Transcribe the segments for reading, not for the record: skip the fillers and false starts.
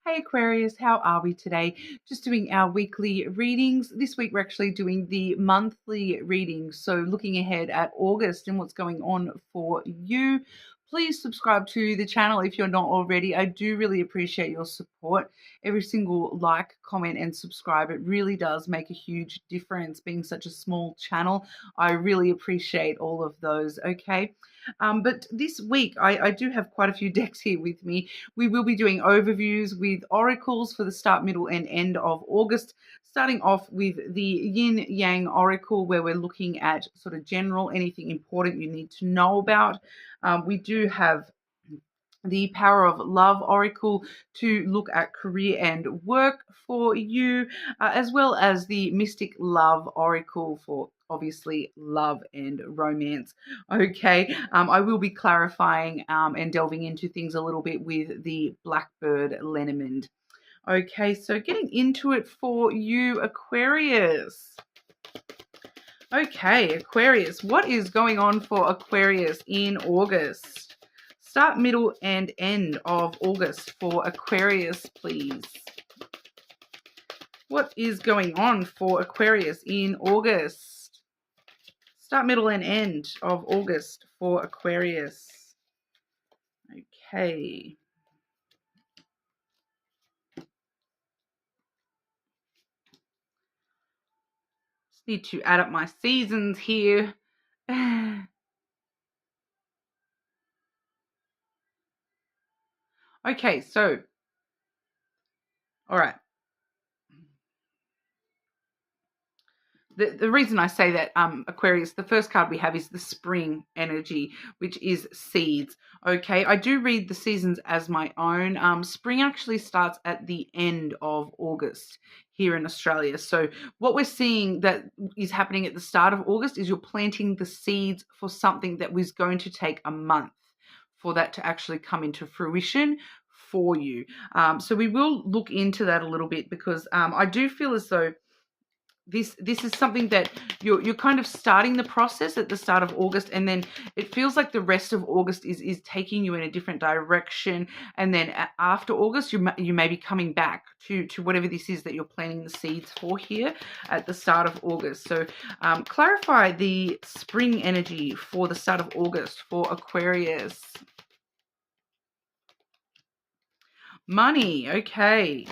Hey Aquarius, how are we today? Just doing our weekly readings. This week we're actually doing the monthly readings. So looking ahead at August and what's going on for you. Please subscribe to the channel if you're not already. I do really appreciate your support. Every single like, comment, and subscribe, it really does make a huge difference being such a small channel. I really appreciate all of those, okay? But this week, I do have quite a few decks here with me. We will be doing overviews with oracles for the start, middle, and end of August, starting off with the Yin Yang Oracle, where we're looking at sort of general, anything important you need to know about. We do have the Power of Love Oracle to look at career and work for you, as well as the Mystic Love Oracle for obviously love and romance. Okay, I will be clarifying and delving into things a little bit with the Blackbird lenormand. Okay, so getting into it for you, Aquarius. Okay, Aquarius, what is going on for Aquarius in August? Start, middle, and end of August for Aquarius, please. What is going on for Aquarius in August? Start, middle, and end of August for Aquarius. Okay. Just need to add up my seasons here. Okay, so, all right. The reason I say that, Aquarius, the first card we have is the spring energy, which is seeds. Okay, I do read the seasons as my own. Spring actually starts at the end of August here in Australia. So what we're seeing that is happening at the start of August is you're planting the seeds for something that was going to take a month for that to actually come into fruition for you. So we will look into that a little bit because I do feel as though this is something that you're kind of starting the process at the start of August, and then it feels like the rest of August is taking you in a different direction, and then after August you may be coming back to whatever this is that you're planting the seeds for here at the start of August. So clarify the spring energy for the start of August for Aquarius. Money, okay.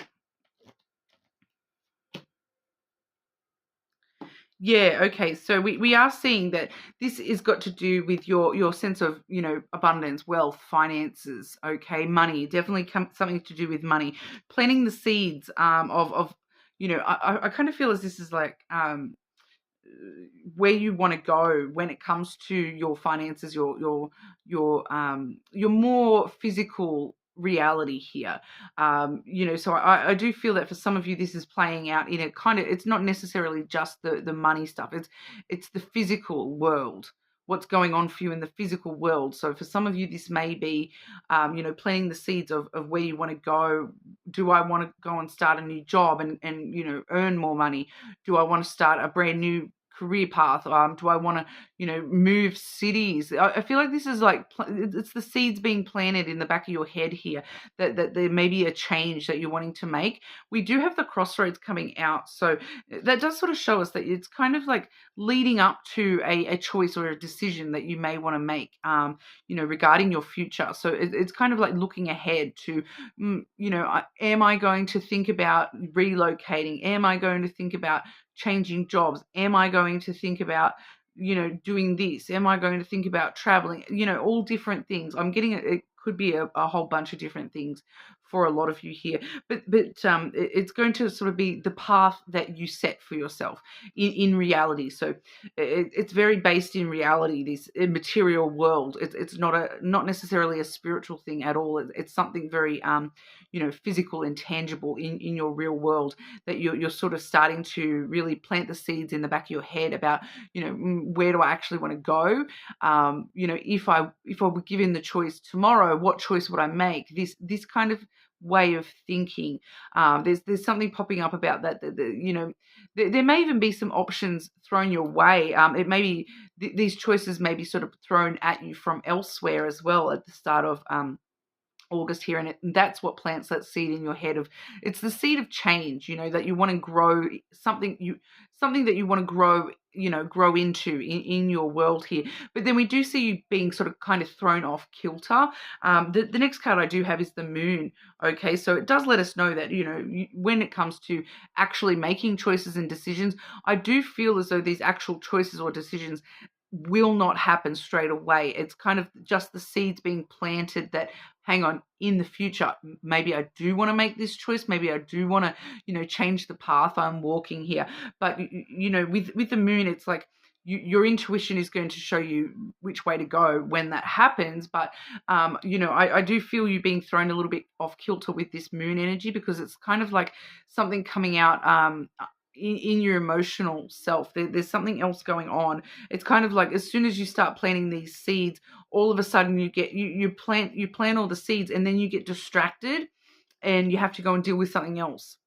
Yeah, okay. So we are seeing that this is got to do with your sense of, abundance, wealth, finances, okay, money, definitely something to do with money. Planting the seeds of I kind of feel as this is like where you want to go when it comes to your finances, your more physical reality here. So I do feel that for some of you this is playing out in a kind of, it's not necessarily just the money stuff, it's the physical world, what's going on for you in the physical world. So for some of you this may be planting the seeds of where you want to go. Do I want to go and start a new job and earn more money? Do I want to start a brand new career path? Do I want to move cities? I feel like this is like it's the seeds being planted in the back of your head here, that there may be a change that you're wanting to make. We do have the crossroads coming out, so that does sort of show us that it's kind of like leading up to a choice or a decision that you may want to make regarding your future. So it's kind of like looking ahead to am I going to think about relocating? Am I going to think about changing jobs? Am I going to think about doing this? Am I going to think about traveling? All different things. I'm getting it could be a whole bunch of different things for a lot of you here, but it's going to sort of be the path that you set for yourself in reality. So it's very based in reality, this material world. It's not necessarily a spiritual thing at all. It's something very physical and tangible in your real world, that you're sort of starting to really plant the seeds in the back of your head about where do I actually want to go. If I were given the choice tomorrow, what choice would I make? This kind of way of thinking. There's something popping up about that. There may even be some options thrown your way. It may be these choices may be sort of thrown at you from elsewhere as well at the start of August here, and that's what plants that seed in your head of, it's the seed of change, that you want to grow something that you want to grow, grow into in your world here. But then we do see you being sort of kind of thrown off kilter. The next card I do have is the moon. Okay, so it does let us know that, when it comes to actually making choices and decisions, I do feel as though these actual choices or decisions will not happen straight away. It's kind of just the seeds being planted that, hang on, in the future, maybe I do want to make this choice. Maybe I do want to, change the path I'm walking here. But, with the moon, it's like your intuition is going to show you which way to go when that happens. But, I do feel you being thrown a little bit off kilter with this moon energy, because it's kind of like something coming out, in your emotional self. There's something else going on. It's kind of like, as soon as you start planting these seeds, all of a sudden you plant all the seeds, and then you get distracted and you have to go and deal with something else.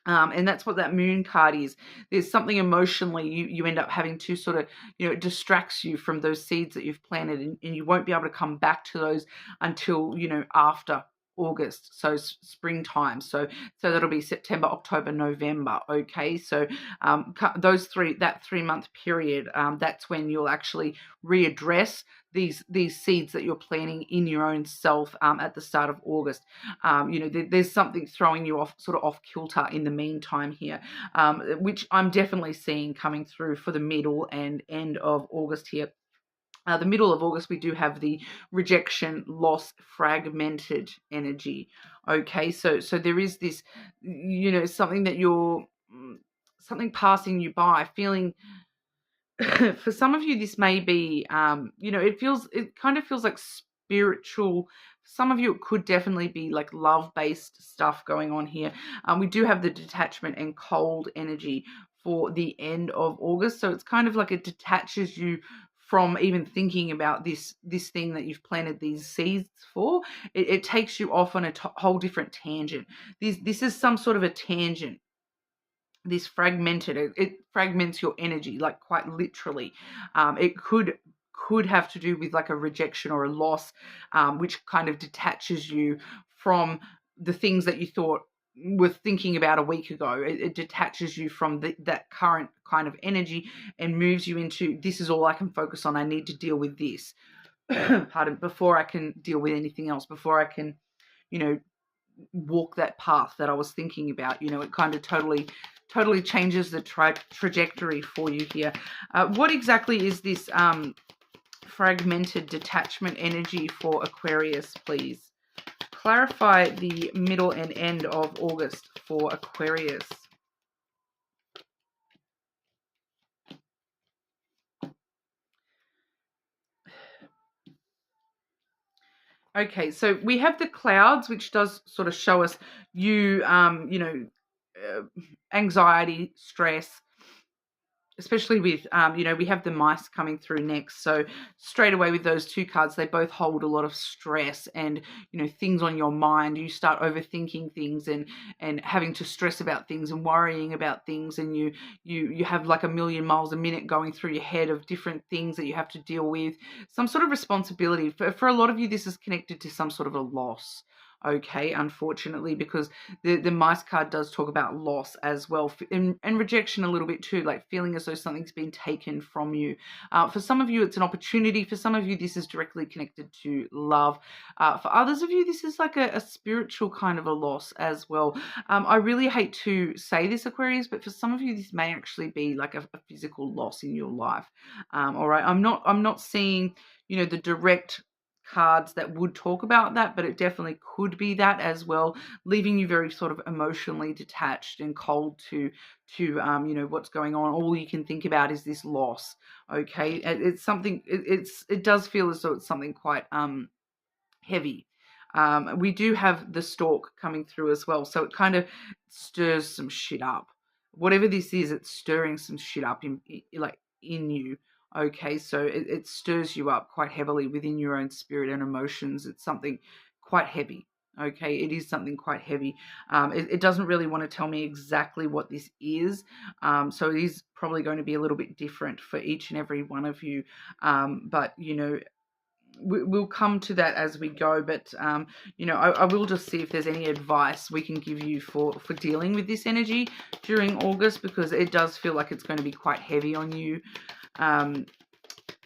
And that's what that moon card is. There's something emotionally you end up having to sort of, it distracts you from those seeds that you've planted, and you won't be able to come back to those until, after August, so springtime. So that'll be September, October, November. Okay, so that 3-month period, that's when you'll actually readdress these seeds that you're planting in your own self at the start of August. There's something throwing you off kilter in the meantime here, which I'm definitely seeing coming through for the middle and end of August here. The middle of August, we do have the rejection, loss, fragmented energy. Okay, so there is this, something that something passing you by, feeling. For some of you, this may be, it kind of feels like spiritual. For some of you, it could definitely be like love-based stuff going on here. We do have the detachment and cold energy for the end of August, so it's kind of like it detaches you from even thinking about this thing that you've planted these seeds for. It takes you off on a whole different tangent. This is some sort of a tangent. This fragmented, it fragments your energy, like quite literally. It could have to do with like a rejection or a loss, which kind of detaches you from the things that you thought were thinking about a week ago. It detaches you from that current kind of energy and moves you into, this is all I can focus on. I need to deal with this pardon, before I can deal with anything else, before I can, walk that path that I was thinking about. It kind of totally changes the trajectory for you here. What exactly is this fragmented detachment energy for Aquarius, please? Clarify the middle and end of August for Aquarius. Okay, so we have the clouds, which does sort of show us anxiety, stress, especially with, we have the mice coming through next. So straight away with those two cards, they both hold a lot of stress and, things on your mind. You start overthinking things and having to stress about things and worrying about things. And you have like a million miles a minute going through your head of different things that you have to deal with. Some sort of responsibility. For a lot of you, this is connected to some sort of a loss. Okay, unfortunately, because the mice card does talk about loss as well, and rejection a little bit too, like feeling as though something's been taken from you. For some of you, it's an opportunity. For some of you, this is directly connected to love. For others of you, this is like a spiritual kind of a loss as well. I really hate to say this, Aquarius, but for some of you, this may actually be like a physical loss in your life. All right, I'm not seeing, the direct cards that would talk about that, but it definitely could be that as well, leaving you very sort of emotionally detached and cold to what's going on. All you can think about is this loss. Okay, it's something. It does feel as though it's something quite heavy. We do have the stork coming through as well, so it kind of stirs some shit up. Whatever this is, it's stirring some shit up in you. Okay, so it stirs you up quite heavily within your own spirit and emotions. It's something quite heavy. Okay, it is something quite heavy. It doesn't really want to tell me exactly what this is. So it is probably going to be a little bit different for each and every one of you. But, we'll come to that as we go, but you know, I will just see if there's any advice we can give you for dealing with this energy during August, because it does feel like it's going to be quite heavy on you.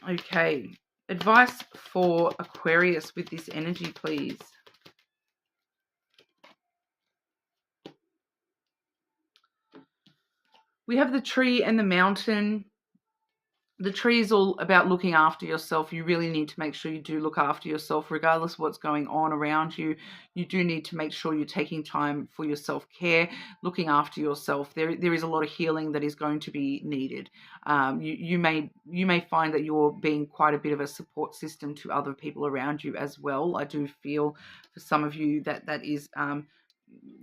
Okay, advice for Aquarius with this energy, please. We have the tree and the mountain. The tree is all about looking after yourself. You really need to make sure you do look after yourself, regardless of what's going on around you. You do need to make sure you're taking time for your self-care, looking after yourself. There is a lot of healing that is going to be needed. You may find that you're being quite a bit of a support system to other people around you as well. I do feel for some of you that is,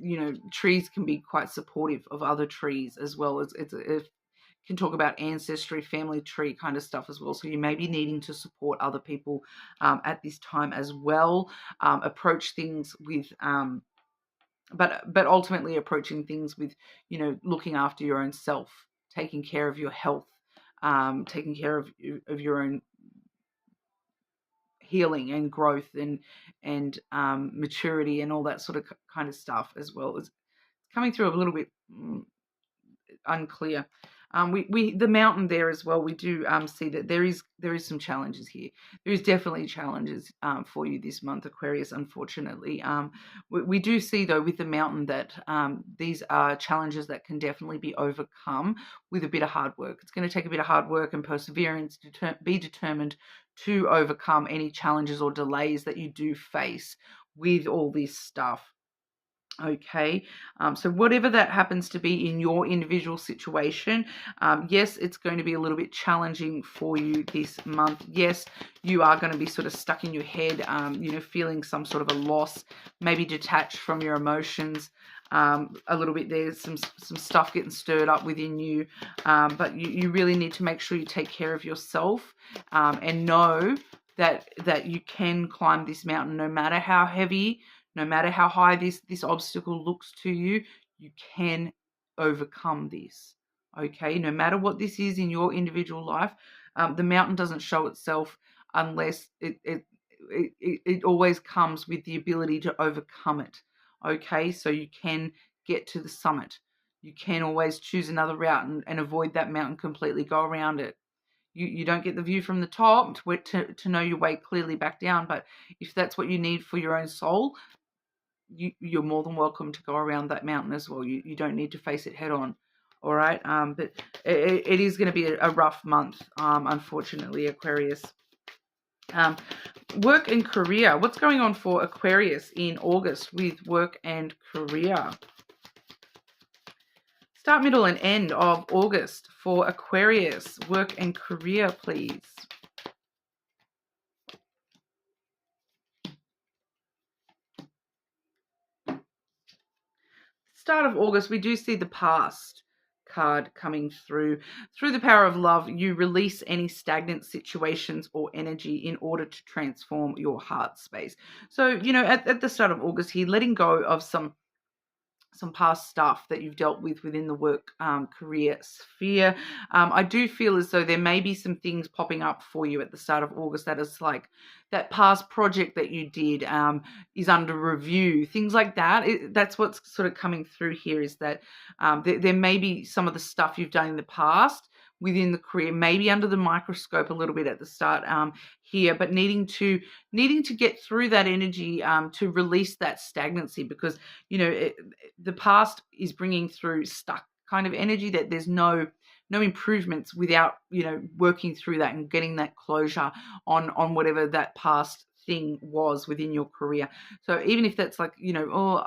you know, trees can be quite supportive of other trees as well. It's can talk about ancestry, family tree kind of stuff as well. So you may be needing to support other people at this time as well. Approach things with, but ultimately approaching things with, you know, looking after your own self, taking care of your health, taking care of your own healing and growth and maturity and all that sort of kind of stuff as well. It's coming through a little bit unclear. We the mountain there as well. We do see that there is some challenges here. There is definitely challenges for you this month, Aquarius. Unfortunately, we do see though with the mountain that these are challenges that can definitely be overcome with a bit of hard work. It's going to take a bit of hard work and perseverance to be determined to overcome any challenges or delays that you do face with all this stuff. Okay, so whatever that happens to be in your individual situation, yes, it's going to be a little bit challenging for you this month. Yes, you are going to be sort of stuck in your head, you know, feeling some sort of a loss, maybe detached from your emotions a little bit. There's some stuff getting stirred up within you, but you really need to make sure you take care of yourself and know that you can climb this mountain no matter how heavy, no matter how high this obstacle looks to you. You can overcome this, okay? No matter what this is in your individual life, the mountain doesn't show itself unless it always comes with the ability to overcome it, okay? So you can get to the summit. You can always choose another route and avoid that mountain completely, go around it. You don't get the view from the top to know your way clearly back down, but if that's what you need for your own soul, you're more than welcome to go around that mountain as well. You don't need to face it head on. All right. But it is going to be a rough month, unfortunately, Aquarius. Work and career. What's going on for Aquarius in August with work and career? Start, middle, and end of August for Aquarius. Work and career, please. Start of August, we do see the past card coming through. Through the power of love, you release any stagnant situations or energy in order to transform your heart space. So, you know, at the start of August here, letting go of some past stuff that you've dealt with within the work career sphere. I do feel as though there may be some things popping up for you at the start of August that is like that past project that you did is under review, things like that. That's what's sort of coming through here, is that there may be some of the stuff you've done in the past within the career, maybe under the microscope a little bit at the start here, but needing to get through that energy to release that stagnancy, because, you know, the past is bringing through stuck kind of energy, that there's no improvements without, you know, working through that and getting that closure on whatever that past thing was within your career. So even if that's like, you know, oh,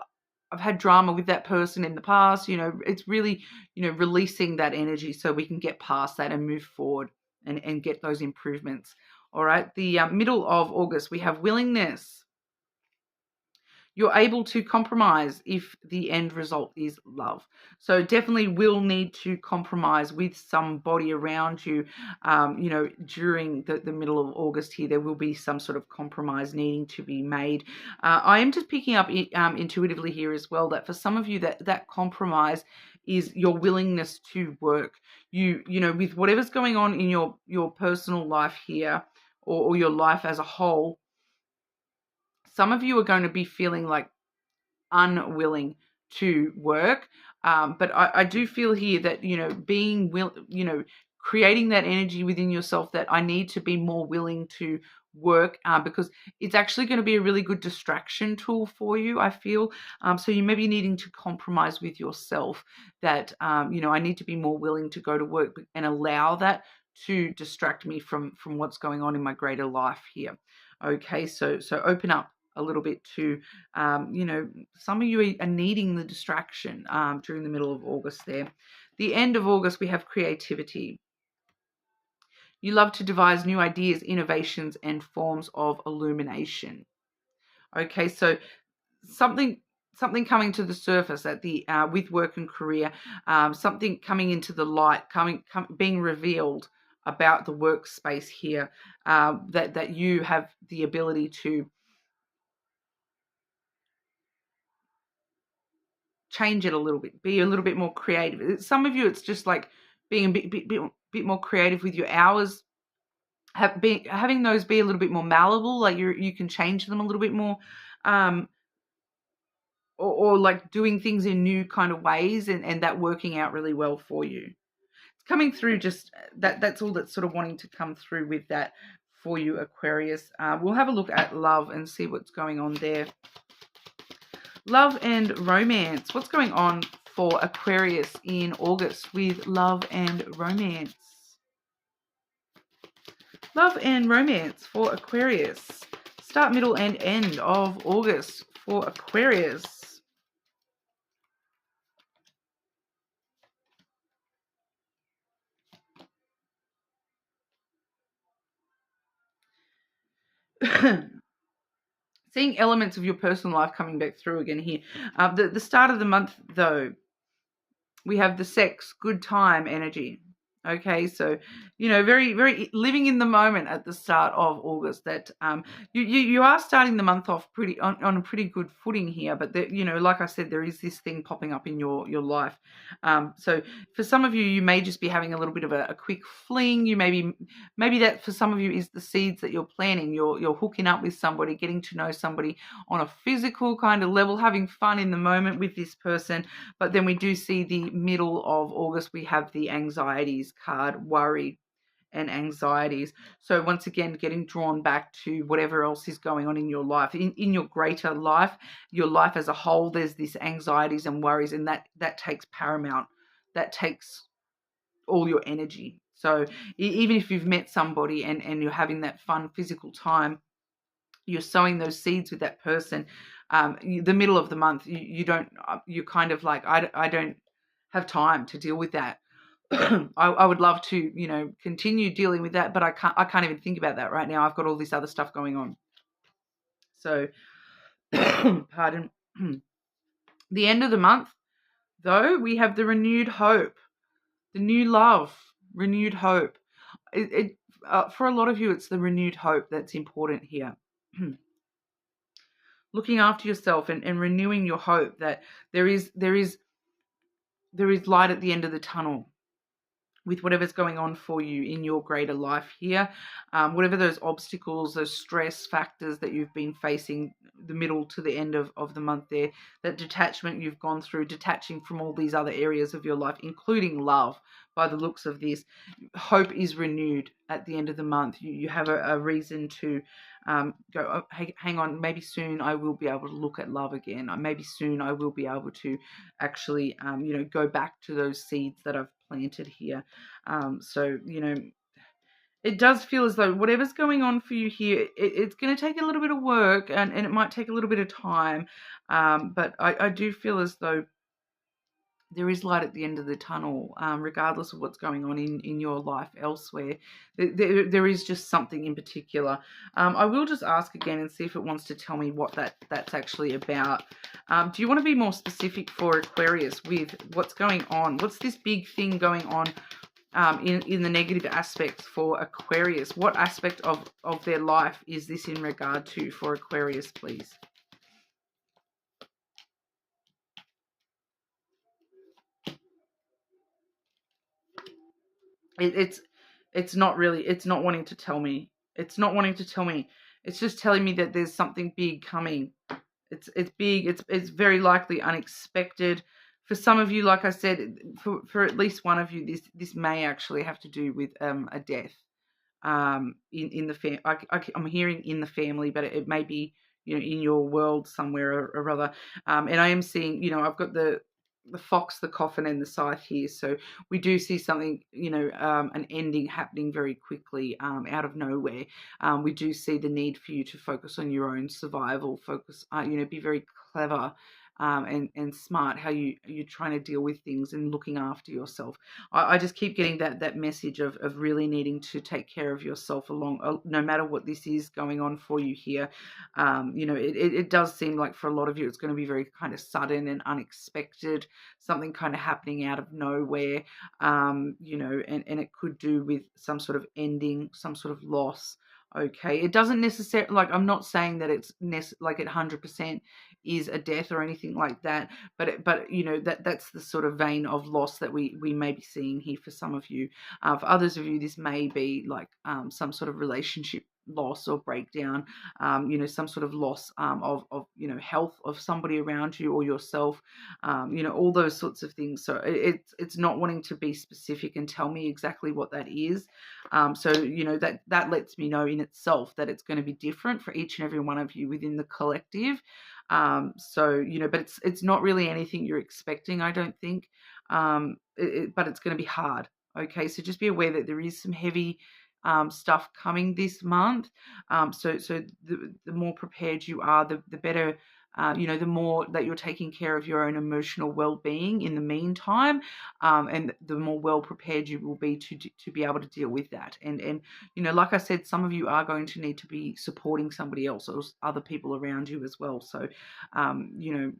I've had drama with that person in the past, you know, it's really, you know, releasing that energy so we can get past that and move forward and get those improvements. All right. The middle of August, we have willingness. You're able to compromise if the end result is love. So definitely will need to compromise with somebody around you. You know, during the middle of August here, there will be some sort of compromise needing to be made. I am just picking up intuitively here as well that for some of you that compromise is your willingness to work. You know, with whatever's going on in your personal life here, or your life as a whole, some of you are going to be feeling like unwilling to work. But I do feel here that, creating that energy within yourself that I need to be more willing to work, because it's actually going to be a really good distraction tool for you, I feel. So you may be needing to compromise with yourself that, I need to be more willing to go to work and allow that to distract me from what's going on in my greater life here. Okay, so open up a little bit to, some of you are needing the distraction during the middle of August there. The end of August, we have creativity. You love to devise new ideas, innovations, and forms of illumination. Okay, so something coming to the surface at the with work and career, something coming into the light, being revealed about the workspace here, that you have the ability to change it a little bit, be a little bit more creative. Some of you, it's just like being a bit more creative with your hours, having those be a little bit more malleable, like you can change them a little bit more, um, or like doing things in new kind of ways, and that working out really well for you. It's coming through, just that's all that's sort of wanting to come through with that for you, Aquarius. We'll have a look at love and see what's going on there. Love and romance. What's going on for Aquarius in August with love and romance? Love and romance for Aquarius. Start, middle, and end of August for Aquarius. Seeing elements of your personal life coming back through again here. The start of the month, though, we have the sex, good time energy. Okay, so very very living in the moment at the start of August. That you are starting the month off pretty on a pretty good footing here, but like I said, there is this thing popping up in your life. So for some of you, you may just be having a little bit of a quick fling. You maybe that for some of you is the seeds that you're planting. You're hooking up with somebody, getting to know somebody on a physical kind of level, having fun in the moment with this person. But then we do see the middle of August, we have the anxieties card, worry and anxieties. So once again, getting drawn back to whatever else is going on in your life, in your greater life, your life as a whole, there's this anxieties and worries, and that takes paramount. That takes all your energy. So even if you've met somebody and you're having that fun physical time, you're sowing those seeds with that person. The middle of the month, you're kind of like, I don't have time to deal with that. I would love to, continue dealing with that, but I can't even think about that right now. I've got all this other stuff going on. So, pardon. The end of the month, though, we have the renewed hope, the new love, renewed hope. For a lot of you, it's the renewed hope that's important here. Looking after yourself and renewing your hope that there is light at the end of the tunnel with whatever's going on for you in your greater life here. Whatever those obstacles, those stress factors that you've been facing, the middle to the end of the month there, that detachment you've gone through, detaching from all these other areas of your life, including love, by the looks of this, hope is renewed at the end of the month. You have a reason to go, oh, hey, hang on, maybe soon I will be able to look at love again. Maybe soon I will be able to actually, go back to those seeds that I've planted here. So, it does feel as though whatever's going on for you here, it's going to take a little bit of work, and it might take a little bit of time. But I do feel as though there is light at the end of the tunnel, regardless of what's going on in your life elsewhere. There is just something in particular. I will just ask again and see if it wants to tell me what that's actually about. Do you want to be more specific for Aquarius with what's going on? What's this big thing going on in the negative aspects for Aquarius? What aspect of their life is this in regard to for Aquarius, please? It's not really, it's not wanting to tell me It's not wanting to tell me. It's just telling me that there's something big coming. It's big. It's very likely unexpected. For some of you, like I said, for at least one of you, this may actually have to do with a death. In the I'm hearing in the family, but it may be, you know, in your world somewhere or other. And I am seeing, you know, I've got the fox, the coffin, and the scythe here. So we do see something, you know, an ending happening very quickly, out of nowhere. We do see the need for you to focus on your own survival, focus, you know, be very clever, and smart how you're trying to deal with things and looking after yourself. I just keep getting that message of really needing to take care of yourself along, no matter what this is going on for you here. You know, it does seem like for a lot of you, it's going to be very kind of sudden and unexpected, something kind of happening out of nowhere. You know, and it could do with some sort of ending, some sort of loss. Okay, it doesn't necessarily, like, I'm not saying that it's like it 100% is a death or anything like that, but you know, that's the sort of vein of loss that we may be seeing here for some of you. For others of you, this may be like some sort of relationship loss or breakdown, you know, some sort of loss, of you know, health of somebody around you or yourself, you know, all those sorts of things. So it's not wanting to be specific and tell me exactly what that is. So you know, that lets me know in itself that it's going to be different for each and every one of you within the collective. So you know, but it's not really anything you're expecting, I don't think. But it's going to be hard. Okay, so just be aware that there is some heavy stuff coming this month. So the more prepared you are, the better. You know, the more that you're taking care of your own emotional well-being in the meantime, and the more well prepared you will be to be able to deal with that. And you know, like I said, some of you are going to need to be supporting somebody else or other people around you as well. So, you know,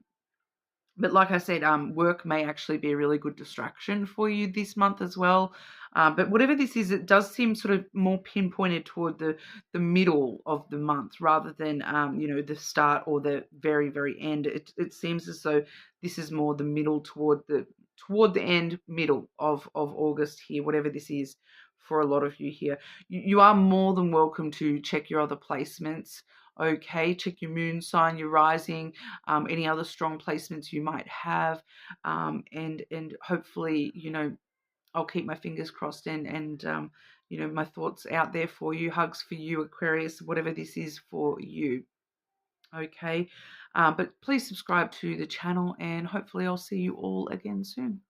but like I said, work may actually be a really good distraction for you this month as well. But whatever this is, it does seem sort of more pinpointed toward the middle of the month rather than, you know, the start or the very, very end. It seems as though this is more the middle toward the end, middle of August here, whatever this is for a lot of you here. You are more than welcome to check your other placements. Okay, check your moon sign, your rising, any other strong placements you might have, and hopefully, you know, I'll keep my fingers crossed and you know, my thoughts out there for you. Hugs for you, Aquarius, whatever this is for you. Okay, but please subscribe to the channel, and hopefully I'll see you all again soon.